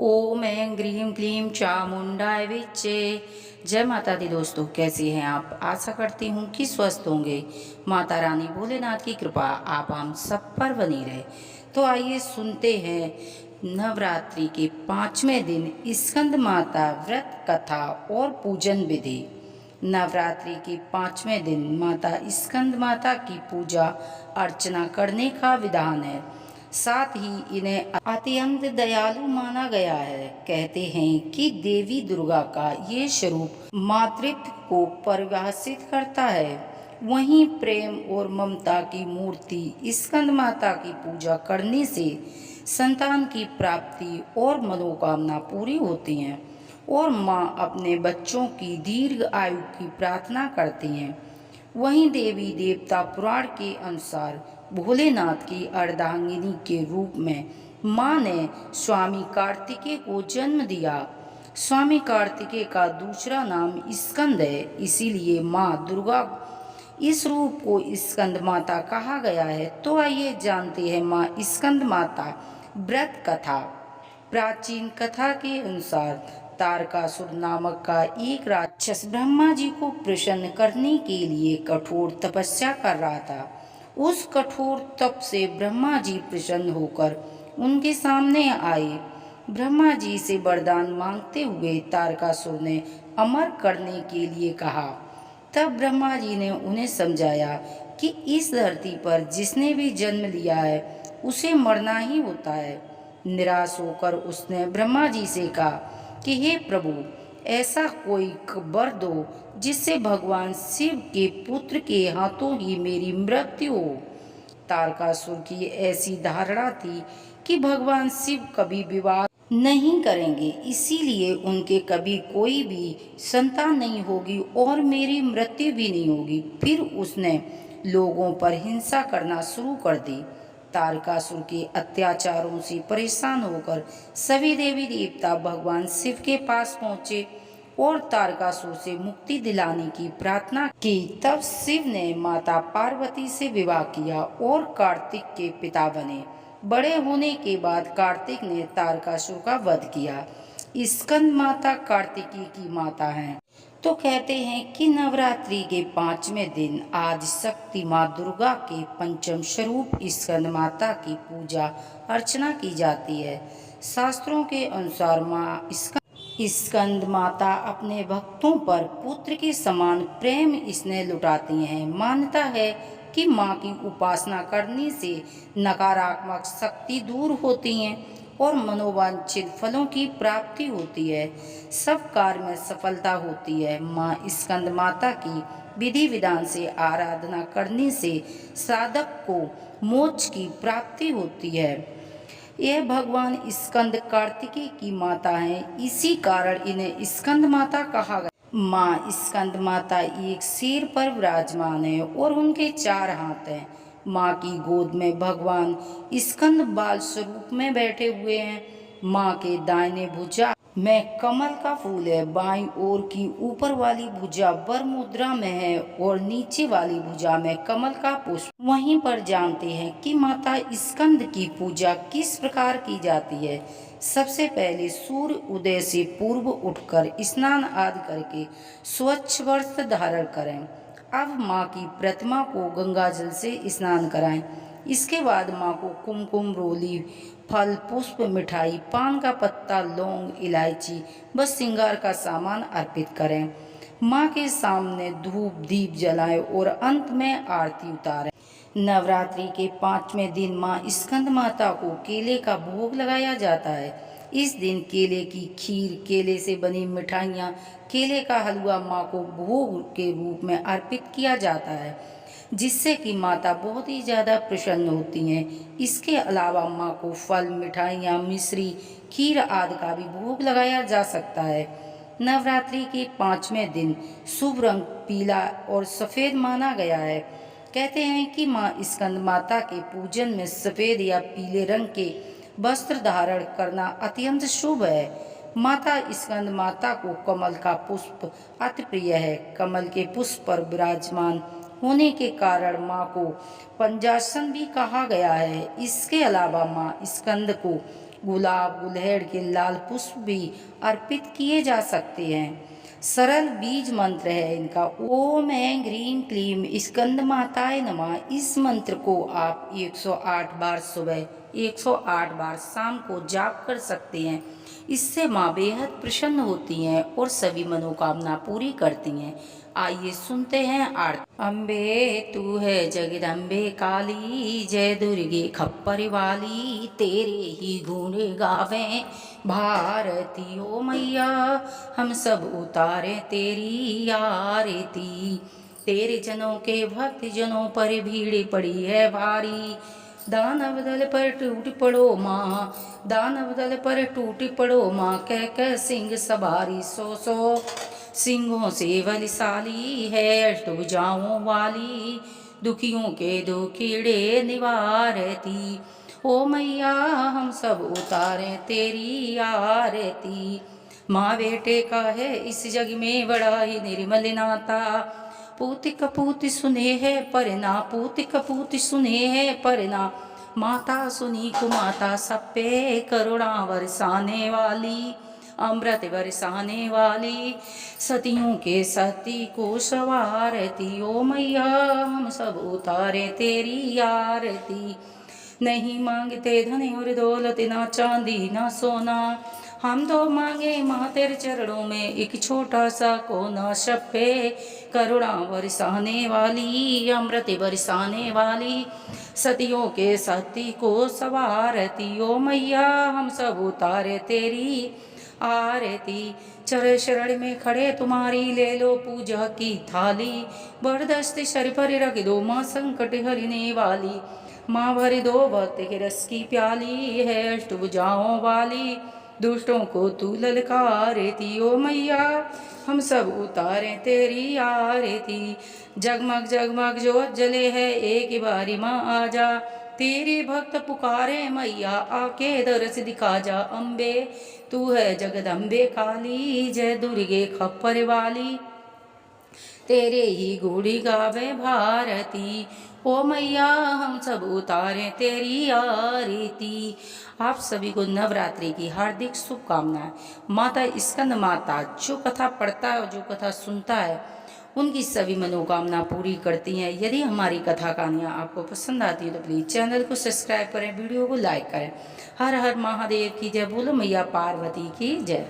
ओम ऐं ग्रीं क्लीं चामुंडाय विच्चे। जय माता दी दोस्तों, कैसे हैं आप? आशा करती हूँ कि स्वस्थ होंगे। माता रानी भोलेनाथ की कृपा आप हम सब पर बनी रहे। तो आइए सुनते हैं नवरात्रि के 5वें दिन स्कंद माता व्रत कथा और पूजन विधि। नवरात्रि के 5वें दिन माता स्कंद माता की पूजा अर्चना करने का विधान है। साथ ही इन्हें अत्यंत दयालु माना गया है। कहते हैं कि देवी दुर्गा का ये स्वरूप मातृत्व को परिभाषित करता है। वहीं प्रेम और ममता की मूर्ति स्कंद माता की पूजा करने से संतान की प्राप्ति और मनोकामना पूरी होती हैं और माँ अपने बच्चों की दीर्घ आयु की प्रार्थना करती हैं। वहीं देवी देवता पुराण के अनुसार भोलेनाथ की अर्धांगिनी के रूप में माँ ने स्वामी कार्तिकेय को जन्म दिया। स्वामी कार्तिकेय का दूसरा नाम स्कंद है, इसीलिए माँ दुर्गा इस रूप को स्कंद माता कहा गया है। तो आइए जानते हैं माँ स्कंद माता व्रत कथा। प्राचीन कथा के अनुसार तारकासुर नामक का एक राक्षस ब्रह्मा जी को प्रसन्न करने के लिए कठोर तपस्या कर रहा था। उस कठोर तप से ब्रह्मा जी प्रसन्न होकर उनके सामने आए। ब्रह्मा जी से वरदान मांगते हुए तारकासुर ने अमर करने के लिए कहा। तब ब्रह्मा जी ने उन्हें समझाया कि इस धरती पर जिसने भी जन्म लिया है उसे मरना ही होता है। निराश होकर उसने ब्रह्मा जी से कहा कि हे प्रभु, ऐसा कोई वर दो जिससे भगवान शिव के पुत्र के हाथों ही मेरी मृत्यु हो। तारकासुर की ऐसी धारणा थी कि भगवान शिव कभी विवाह नहीं करेंगे, इसीलिए उनके कभी कोई भी संतान नहीं होगी और मेरी मृत्यु भी नहीं होगी। फिर उसने लोगों पर हिंसा करना शुरू कर दी। तारकासुर के अत्याचारों से परेशान होकर सभी देवी देवता भगवान शिव के पास पहुँचे और तारकासुर से मुक्ति दिलाने की प्रार्थना की। तब शिव ने माता पार्वती से विवाह किया और कार्तिक के पिता बने। बड़े होने के बाद कार्तिक ने तारकासुर का वध किया। स्कंद माता कार्तिकी की माता हैं। तो कहते हैं कि नवरात्रि के 5वें दिन आज शक्ति माँ दुर्गा के पंचम स्वरूप स्कंद माता की पूजा अर्चना की जाती है। शास्त्रों के अनुसार माँ स्कंद माता अपने भक्तों पर पुत्र के समान प्रेम स्नेह लुटाती हैं। मान्यता है कि माँ की उपासना करने से नकारात्मक शक्ति दूर होती हैं और मनोवांछित फलों की प्राप्ति होती है। सब कार्य में सफलता होती है। माँ स्कंद माता की विधि विधान से आराधना करने से साधक को मोक्ष की प्राप्ति होती है। यह भगवान स्कंद कार्तिकेय की माता हैं, इसी कारण इन्हें स्कंद माता कहा गया। माँ स्कंद माता एक शेर पर विराजमान है और उनके 4 हाथ हैं। माँ की गोद में भगवान स्कंद बाल स्वरूप में बैठे हुए हैं। माँ के दाहिने भुजा में कमल का फूल है, बाईं ओर की ऊपर वाली भुजा वर मुद्रा में है और नीचे वाली भुजा में कमल का पुष्प। वहीं पर जानते हैं कि माता स्कंद की पूजा किस प्रकार की जाती है। सबसे पहले सूर्य उदय से पूर्व उठकर स्नान आदि करके स्वच्छ वस्त्र धारण करें। अब माँ की प्रतिमा को गंगा जल से स्नान कराएं। इसके बाद माँ को कुमकुम, रोली, फल, पुष्प, मिठाई, पान का पत्ता, लौंग, इलायची व श्रृंगार का सामान अर्पित करें। माँ के सामने धूप दीप जलाएं और अंत में आरती उतारें। नवरात्रि के 5वें दिन माँ स्कंद माता को केले का भोग लगाया जाता है। इस दिन केले की खीर, केले से बनी मिठाइयाँ, केले का हलवा माँ को भोग के रूप में अर्पित किया जाता है, जिससे कि माता बहुत ही ज़्यादा प्रसन्न होती हैं। इसके अलावा माँ को फल, मिठाइयाँ, मिश्री, खीर आदि का भी भोग लगाया जा सकता है। नवरात्रि के 5वें दिन शुभ रंग पीला और सफ़ेद माना गया है। कहते हैं कि माँ स्कंद माता के पूजन में सफ़ेद या पीले रंग के वस्त्र धारण करना अत्यंत शुभ है। माता स्कंद माता को कमल का पुष्प अति प्रिय है। कमल के पुष्प पर विराजमान होने के कारण माँ को पंजासन भी कहा गया है। इसके अलावा माँ स्कंद को गुलाब गुलहेड़ के लाल पुष्प भी अर्पित किए जा सकते हैं। सरल बीज मंत्र है इनका, ओम ऐं ह्रीं क्लीं स्कंद माताय नमः। इस मंत्र को आप 108 बार सुबह, 108 बार शाम को जाप कर सकते हैं। इससे माँ बेहद प्रसन्न होती हैं और सभी मनोकामना पूरी करती हैं। आइए सुनते हैं आरती। अम्बे तू है जगदम्बे काली, जय दुर्गे खप्पर वाली, तेरे ही गुण गावे भारती ओ मैया, हम सब उतारे तेरी आरती। तेरे जनों के भक्त जनों पर भीड़ पड़ी है भारी, दानव दल पर टूट पड़ो माँ, दानव दल पर टूट पड़ो माँ, कह सिंह सवारी सो सिंहों से बलशाली है, अष्टभुजाओं वाली, दुखियों के दुखीड़े निवारती। ओ मैया हम सब उतारे तेरी आरती। माँ बेटे का है इस जग में बड़ा ही निर्मल नाता, पूति कपूत सुने है परना, पूति कपूत सुने है परना, माता सुनी कुमाता सब पे करुणा बरसाने वाली, अमृत बरसाने वाली, सतियों के सती को सवारती। ओ मैया हम सब उतारे तेरी आरती। नहीं मांगते धन और दौलत, ना चांदी ना सोना, हम तो मांगे माँ तेरे चरणों में एक छोटा सा कोना, सब पे करुणा बरसाने वाली, अमृत बरसाने वाली, सतियों के सती को सवारती। ओ मैया हम सब उतारे तेरी आरती। चरण शरण में खड़े तुम्हारी ले लो पूजा की थाली, बरदस्ती सर पर रख दो माँ संकट हरने वाली, माँ भर दो भक्त के रस की प्याली, है अष्टभुजाओं वाली, दुष्टों को तू ललकारती। ओ मैया हम सब उतारे तेरी आरती। जगमग जगमग जोत जले है एक बारी माँ आजा, तेरी भक्त पुकारे मैया आके दरस दिखा जा। अम्बे तू है जगदम्बे काली, जय दुर्गे खप्पर वाली, तेरे ही गुड़ी गावे भारती। ओ मैया हम सब उतारे तेरी आरती। आप सभी को नवरात्रि की हार्दिक शुभकामनाएं। माता स्कंद माता जो कथा पढ़ता है, जो कथा सुनता है, उनकी सभी मनोकामना पूरी करती हैं। यदि हमारी कथा कहानियाँ आपको पसंद आती है तो प्लीज़ चैनल को सब्सक्राइब करें, वीडियो को लाइक करें। हर हर महादेव की जय, बोलो मैया पार्वती की जय।